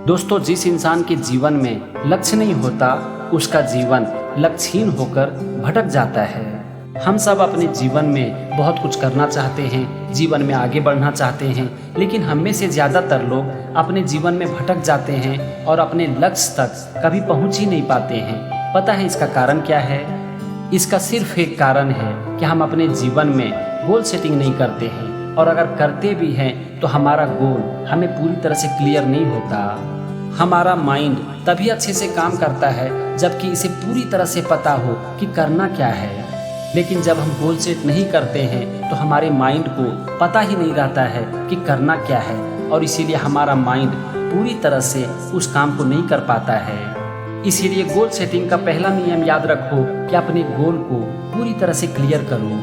दोस्तों, जिस इंसान के जीवन में लक्ष्य नहीं होता उसका जीवन लक्ष्यहीन होकर भटक जाता है। हम सब अपने जीवन में बहुत कुछ करना चाहते हैं, जीवन में आगे बढ़ना चाहते हैं, लेकिन हम में से ज़्यादातर लोग अपने जीवन में भटक जाते हैं और अपने लक्ष्य तक कभी पहुंच ही नहीं पाते हैं। पता है इसका कारण क्या है? इसका सिर्फ एक कारण है कि हम अपने जीवन में गोल सेटिंग नहीं करते हैं, और अगर करते भी हैं तो हमारा गोल हमें पूरी तरह से क्लियर नहीं होता। हमारा माइंड तभी अच्छे से काम करता है जबकि इसे पूरी तरह से पता हो कि करना क्या है, लेकिन जब हम गोल सेट नहीं करते हैं तो हमारे माइंड को पता ही नहीं रहता है कि करना क्या है, और इसीलिए हमारा माइंड पूरी तरह से उस काम को नहीं कर पाता है। इसीलिए गोल सेटिंग का पहला नियम याद रखो कि अपने गोल को पूरी तरह से क्लियर करो।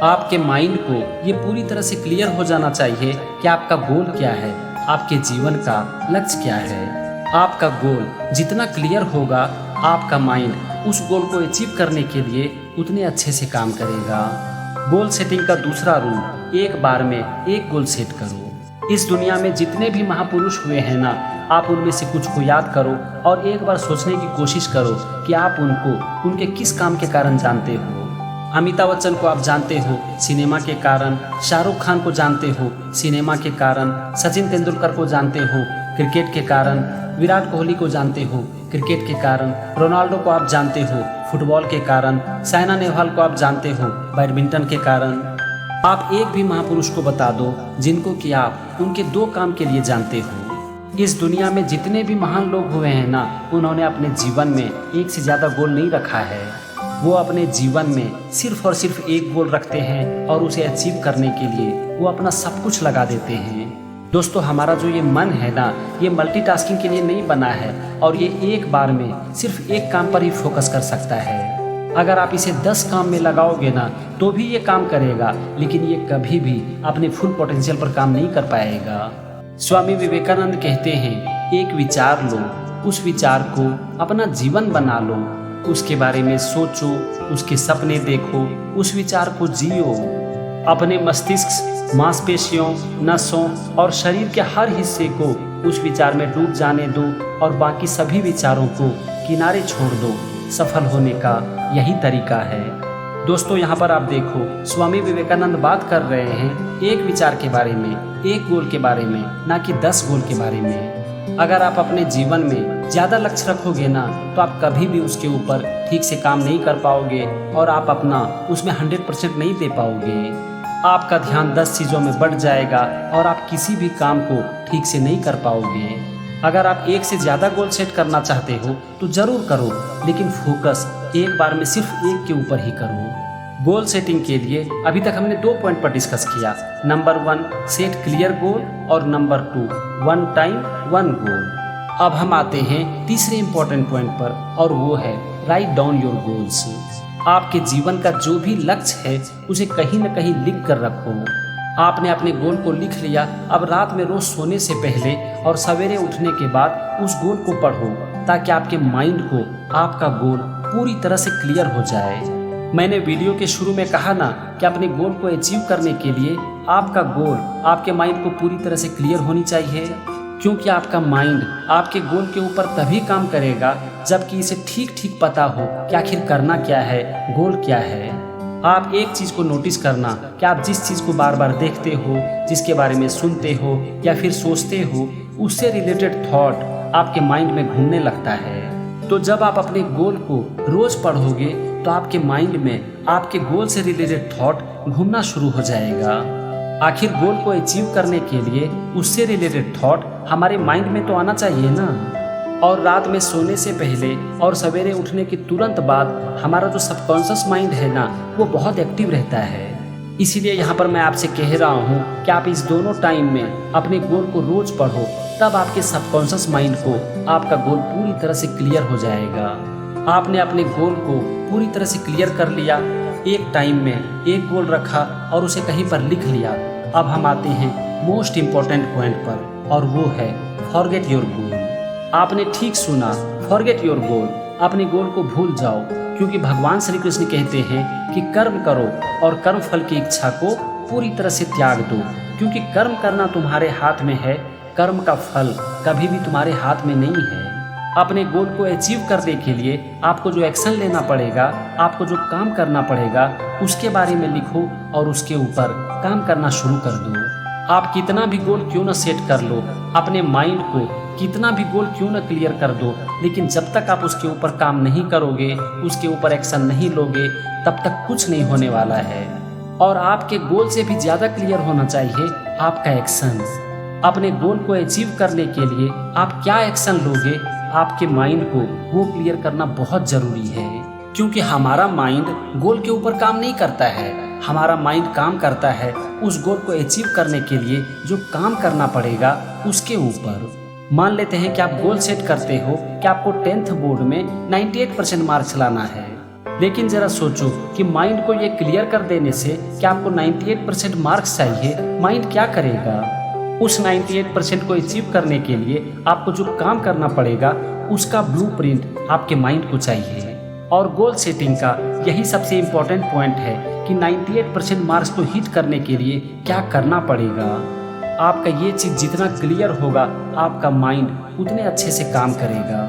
आपके माइंड को ये पूरी तरह से क्लियर हो जाना चाहिए कि आपका गोल क्या है, आपके जीवन का लक्ष्य क्या है। आपका गोल जितना क्लियर होगा, आपका माइंड उस गोल को अचीव करने के लिए उतने अच्छे से काम करेगा। गोल सेटिंग का दूसरा रूल, एक बार में एक गोल सेट करो। इस दुनिया में जितने भी महापुरुष हुए हैं ना, आप उनमें से कुछ को याद करो और एक बार सोचने की कोशिश करो कि आप उनको उनके किस काम के कारण जानते हो। अमिताभ बच्चन को आप जानते हो सिनेमा के कारण, शाहरुख खान को जानते हो सिनेमा के कारण, सचिन तेंदुलकर को जानते हो क्रिकेट के कारण, विराट कोहली को जानते हो क्रिकेट के कारण, रोनाल्डो को आप जानते हो फुटबॉल के कारण, साइना नेहवाल को आप जानते हो बैडमिंटन के कारण। आप एक भी महापुरुष को बता दो जिनको कि आप उनके दो काम के लिए जानते हो। इस दुनिया में जितने भी महान लोग हुए हैं ना, उन्होंने अपने जीवन में एक से ज़्यादा गोल नहीं रखा है। वो अपने जीवन में सिर्फ और सिर्फ एक गोल रखते हैं और उसे अचीव करने के लिए वो अपना सब कुछ लगा देते हैं। दोस्तों, हमारा जो ये मन है ना, ये मल्टीटास्किंग के लिए नहीं बना है, और ये एक बार में सिर्फ एक काम पर ही फोकस कर सकता है। अगर आप इसे 10 काम में लगाओगे ना तो भी ये काम करेगा, लेकिन ये कभी भी अपने फुल पोटेंशियल पर काम नहीं कर पाएगा। स्वामी विवेकानंद कहते हैं, एक विचार लो, उस विचार को अपना जीवन बना लो, उसके बारे में सोचो, उसके सपने देखो, उस विचार को जियो। अपने मस्तिष्क, मांसपेशियों, नसों और शरीर के हर हिस्से को उस विचार में डूब जाने दो और बाकी सभी विचारों को किनारे छोड़ दो। सफल होने का यही तरीका है। दोस्तों, यहाँ पर आप देखो, स्वामी विवेकानंद बात कर रहे हैं एक विचार के बारे में, एक गोल के बारे में, ना कि 10 गोल के बारे में। अगर आप अपने जीवन में ज़्यादा लक्ष्य रखोगे ना तो आप कभी भी उसके ऊपर ठीक से काम नहीं कर पाओगे और आप अपना उसमें 100% नहीं दे पाओगे। आपका ध्यान 10 चीज़ों में बढ़ जाएगा और आप किसी भी काम को ठीक से नहीं कर पाओगे। अगर आप एक से ज़्यादा गोल सेट करना चाहते हो तो ज़रूर करो, लेकिन फोकस एक बार में सिर्फ एक के ऊपर ही करो। गोल सेटिंग के लिए अभी तक हमने 2 पॉइंट पर डिस्कस किया। नंबर 1, सेट क्लियर गोल, और नंबर 2, 1 टाइम 1 गोल। अब हम आते हैं तीसरे इंपॉर्टेंट पॉइंट पर, और वो है राइट डाउन योर गोल्स। आपके जीवन का जो भी लक्ष्य है उसे कहीं न कहीं लिख कर रखो। आपने अपने गोल को लिख लिया, अब रात में रोज सोने से पहले और सवेरे उठने के बाद उस गोल को पढ़ो, ताकि आपके माइंड को आपका गोल पूरी तरह से क्लियर हो जाए। मैंने वीडियो के शुरू में कहा ना कि अपने गोल को अचीव करने के लिए आपका गोल आपके माइंड को पूरी तरह से क्लियर होनी चाहिए, क्योंकि आपका माइंड आपके गोल के ऊपर तभी काम करेगा जबकि इसे ठीक ठीक पता हो कि आखिर करना क्या है, गोल क्या है। आप एक चीज़ को नोटिस करना कि आप जिस चीज़ को बार बार देखते हो, जिसके बारे में सुनते हो या फिर सोचते हो, उससे रिलेटेड थॉट आपके माइंड में घूमने लगता है। तो जब आप अपने गोल को रोज पढ़ोगे तो आपके माइंड में आपके गोल से रिलेटेड थॉट घूमना शुरू हो जाएगा। आखिर गोल को अचीव करने के लिए उससे रिलेटेड थॉट हमारे माइंड में तो आना चाहिए ना। और रात में सोने से पहले और सवेरे उठने के तुरंत बाद हमारा जो सबकॉन्शियस माइंड है ना, वो बहुत एक्टिव रहता है। इसीलिए यहाँ पर मैं आपसे कह रहा हूँ कि आप इस दोनों टाइम में अपने गोल को रोज पढ़ो, तब आपके सबकॉन्शियस माइंड को आपका गोल पूरी तरह से क्लियर हो जाएगा। आपने अपने गोल को पूरी तरह से क्लियर कर लिया, एक टाइम में एक गोल रखा और उसे कहीं पर लिख लिया। अब हम आते हैं मोस्ट इम्पॉर्टेंट पॉइंट पर, और वो है फॉरगेट योर गोल। आपने ठीक सुना, फॉरगेट योर गोल। अपने गोल को भूल जाओ, क्योंकि भगवान श्री कृष्ण कहते हैं कि कर्म करो और कर्म फल की इच्छा को पूरी तरह से त्याग दो, क्योंकि कर्म करना तुम्हारे हाथ में है, कर्म का फल कभी भी तुम्हारे हाथ में नहीं है। अपने गोल को अचीव करने के लिए आपको जो एक्शन लेना पड़ेगा, आपको जो काम करना पड़ेगा, उसके बारे में लिखो और उसके ऊपर काम करना शुरू कर दो। आप कितना भी गोल क्यों न सेट कर लो, अपने माइंड को कितना भी गोल क्यों न क्लियर कर दो, लेकिन जब तक आप उसके ऊपर काम नहीं करोगे, उसके ऊपर एक्शन नहीं लोगे, तब तक कुछ नहीं होने वाला है। और आपके गोल से भी ज़्यादा क्लियर होना चाहिए आपका एक्शन। अपने गोल को अचीव करने के लिए आप क्या एक्शन लोगे, आपके माइंड को वो क्लियर करना बहुत ज़रूरी है। क्योंकि हमारा माइंड गोल के ऊपर काम नहीं करता है, हमारा माइंड काम करता है उस गोल को अचीव करने के लिए जो काम करना पड़ेगा उसके ऊपर। मान लेते हैं कि आप गोल सेट करते हो कि आपको 10th बोर्ड में 98% मार्क्स लाना है, लेकिन ज़रा सोचो कि माइंड को ये क्लियर कर देने से कि आपको 98% मार्क्स चाहिए, माइंड क्या करेगा? उस 98% को अचीव करने के लिए आपको जो काम करना पड़ेगा उसका ब्लूप्रिंट आपके माइंड को चाहिए। और गोल सेटिंग का यही सबसे इम्पोर्टेंट पॉइंट है कि 98% मार्क्स को हिट करने के लिए क्या करना पड़ेगा। आपका ये चीज़ जितना क्लियर होगा, आपका माइंड उतने अच्छे से काम करेगा।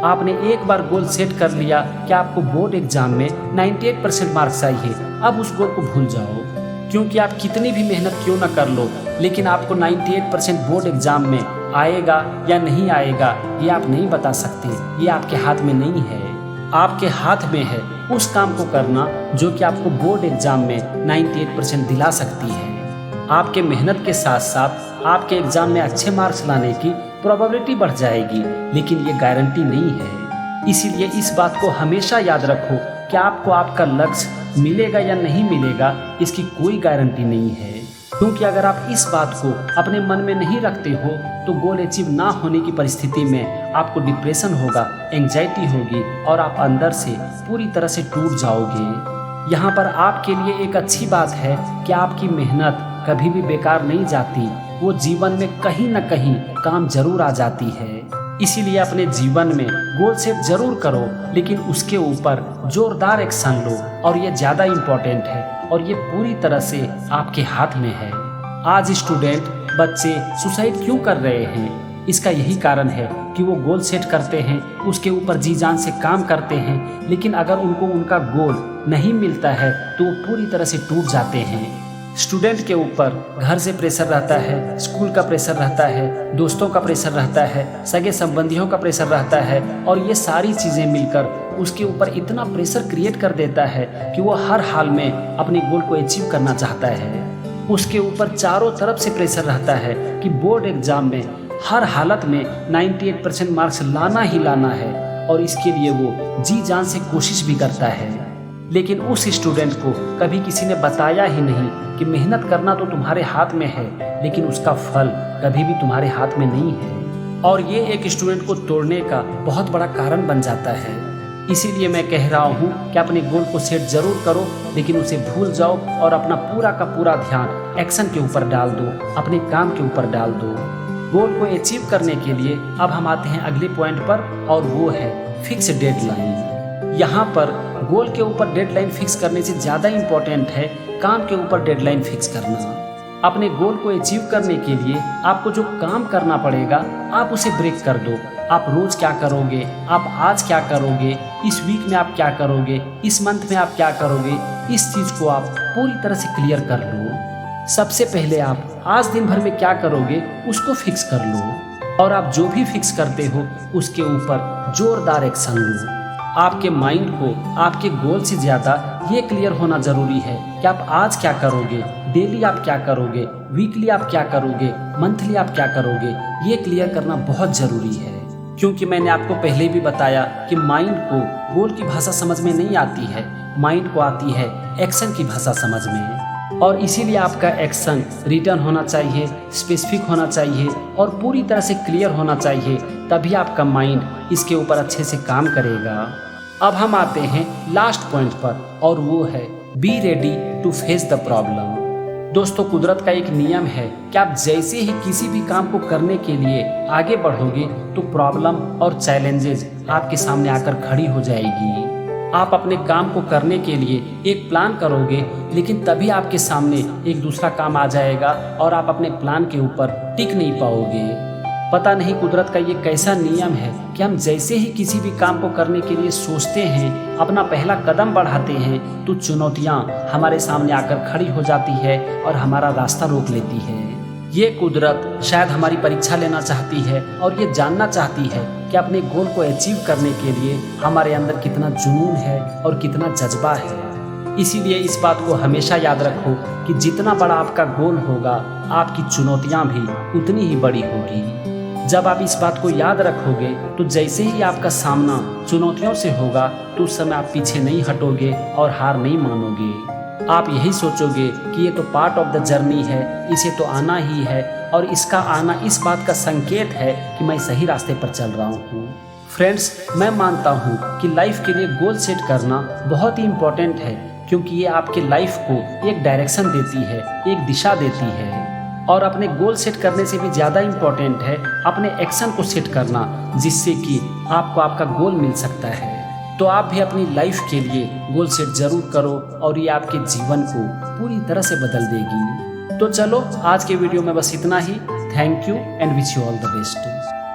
आपने एक बार गोल सेट कर लिया कि आपको बोर्ड एग्जाम में 98% मार्क्स चाहिए, अब उस गोल को भूल जाओ। क्योंकि आप कितनी भी मेहनत क्यों ना कर लो, लेकिन आपको 98% बोर्ड एग्जाम में आएगा या नहीं आएगा ये आप नहीं बता सकते, ये आपके हाथ में नहीं है। आपके हाथ में है उस काम को करना जो कि आपको बोर्ड एग्जाम में 98% दिला सकती है। आपके मेहनत के साथ साथ आपके एग्जाम में अच्छे मार्क्स लाने की प्रोबेबिलिटी बढ़ जाएगी, लेकिन ये गारंटी नहीं है। इसीलिए इस बात को हमेशा याद रखो कि आपको आपका लक्ष्य मिलेगा या नहीं मिलेगा इसकी कोई गारंटी नहीं है। क्योंकि अगर आप इस बात को अपने मन में नहीं रखते हो तो गोल अचीव ना होने की परिस्थिति में आपको डिप्रेशन होगा, एंजाइटी होगी और आप अंदर से पूरी तरह से टूट जाओगे। यहाँ पर आपके लिए एक अच्छी बात है कि आपकी मेहनत कभी भी बेकार नहीं जाती, वो जीवन में कहीं ना कहीं काम जरूर आ जाती है। इसीलिए अपने जीवन में गोल सेट जरूर करो, लेकिन उसके ऊपर जोरदार एक्शन लो। और ये ज़्यादा इम्पोर्टेंट है और ये पूरी तरह से आपके हाथ में है। आज स्टूडेंट बच्चे सुसाइड क्यों कर रहे हैं? इसका यही कारण है कि वो गोल सेट करते हैं, उसके ऊपर जी जान से काम करते हैं, लेकिन अगर उनको उनका गोल नहीं मिलता है तो वो पूरी तरह से टूट जाते हैं। स्टूडेंट के ऊपर घर से प्रेशर रहता है, स्कूल का प्रेशर रहता है, दोस्तों का प्रेशर रहता है, सगे संबंधियों का प्रेशर रहता है, और ये सारी चीज़ें मिलकर उसके ऊपर इतना प्रेशर क्रिएट कर देता है कि वो हर हाल में अपने गोल को अचीव करना चाहता है। उसके ऊपर चारों तरफ से प्रेशर रहता है कि बोर्ड एग्जाम में हर हालत में 98% मार्क्स लाना ही लाना है, और इसके लिए वो जी जान से कोशिश भी करता है। लेकिन उस स्टूडेंट को कभी किसी ने बताया ही नहीं कि मेहनत करना तो तुम्हारे हाथ में है, लेकिन उसका फल कभी भी तुम्हारे हाथ में नहीं है। और ये एक स्टूडेंट को तोड़ने का बहुत बड़ा कारण बन जाता है। इसीलिए मैं कह रहा हूँ कि अपने गोल को सेट जरूर करो, लेकिन उसे भूल जाओ और अपना पूरा का पूरा ध्यान एक्शन के ऊपर डाल दो, अपने काम के ऊपर डाल दो। गोल को अचीव करने के लिए अब हम आते हैं अगले पॉइंट पर, और वो है फिक्स डेडलाइन। यहाँ पर गोल के ऊपर डेडलाइन फिक्स करने से ज़्यादा इम्पोर्टेंट है काम के ऊपर डेडलाइन फिक्स करना। अपने गोल को अचीव करने के लिए आपको जो काम करना पड़ेगा आप उसे ब्रेक कर दो। आप रोज़ क्या करोगे, आप आज क्या करोगे, इस वीक में आप क्या करोगे, इस मंथ में आप क्या करोगे, इस चीज़ को आप पूरी तरह से क्लियर कर लो। सबसे पहले आप आज दिन भर में क्या करोगे उसको फिक्स कर लो, और आप जो भी फिक्स करते हो उसके ऊपर जोरदार एक्शन लो। आपके माइंड को आपके गोल से ज़्यादा ये क्लियर होना ज़रूरी है कि आप आज क्या करोगे, डेली आप क्या करोगे, वीकली आप क्या करोगे, मंथली आप क्या करोगे। ये क्लियर करना बहुत ज़रूरी है, क्योंकि मैंने आपको पहले भी बताया कि माइंड को गोल की भाषा समझ में नहीं आती है, माइंड को आती है एक्शन की भाषा समझ में। और इसीलिए आपका एक्शन रिटर्न होना चाहिए, स्पेसिफिक होना चाहिए और पूरी तरह से क्लियर होना चाहिए, तभी आपका माइंड इसके ऊपर अच्छे से काम करेगा। अब हम आते हैं लास्ट पॉइंट पर, और वो है be ready to face the problem. दोस्तों, कुदरत का एक नियम है कि आप जैसे ही किसी भी काम को करने के लिए आगे बढ़ोगे तो प्रॉब्लम और चैलेंजेस आपके सामने आकर खड़ी हो जाएगी। आप अपने काम को करने के लिए एक प्लान करोगे, लेकिन तभी आपके सामने एक दूसरा काम आ जाएगा और आप अपने प्लान के ऊपर टिक नहीं पाओगे। पता नहीं कुदरत का ये कैसा नियम है कि हम जैसे ही किसी भी काम को करने के लिए सोचते हैं, अपना पहला कदम बढ़ाते हैं, तो चुनौतियाँ हमारे सामने आकर खड़ी हो जाती है और हमारा रास्ता रोक लेती है। ये कुदरत शायद हमारी परीक्षा लेना चाहती है और ये जानना चाहती है कि अपने गोल को अचीव करने के लिए हमारे अंदर कितना जुनून है और कितना जज्बा है। इसीलिए इस बात को हमेशा याद रखो कि जितना बड़ा आपका गोल होगा, आपकी चुनौतियाँ भी उतनी ही बड़ी होगी। जब आप इस बात को याद रखोगे तो जैसे ही आपका सामना चुनौतियों से होगा, तो उस समय आप पीछे नहीं हटोगे और हार नहीं मानोगे। आप यही सोचोगे कि ये तो पार्ट ऑफ द जर्नी है, इसे तो आना ही है और इसका आना इस बात का संकेत है कि मैं सही रास्ते पर चल रहा हूँ। फ्रेंड्स, मैं मानता हूँ कि लाइफ के लिए गोल सेट करना बहुत ही इम्पोर्टेंट है, क्योंकि ये आपके लाइफ को एक डायरेक्शन देती है, एक दिशा देती है। और अपने गोल सेट करने से भी ज़्यादा इम्पोर्टेंट है अपने एक्शन को सेट करना, जिससे कि आपको आपका गोल मिल सकता है। तो आप भी अपनी लाइफ के लिए गोल सेट जरूर करो और ये आपके जीवन को पूरी तरह से बदल देगी। तो चलो, आज के वीडियो में बस इतना ही। Thank you and wish you all the best.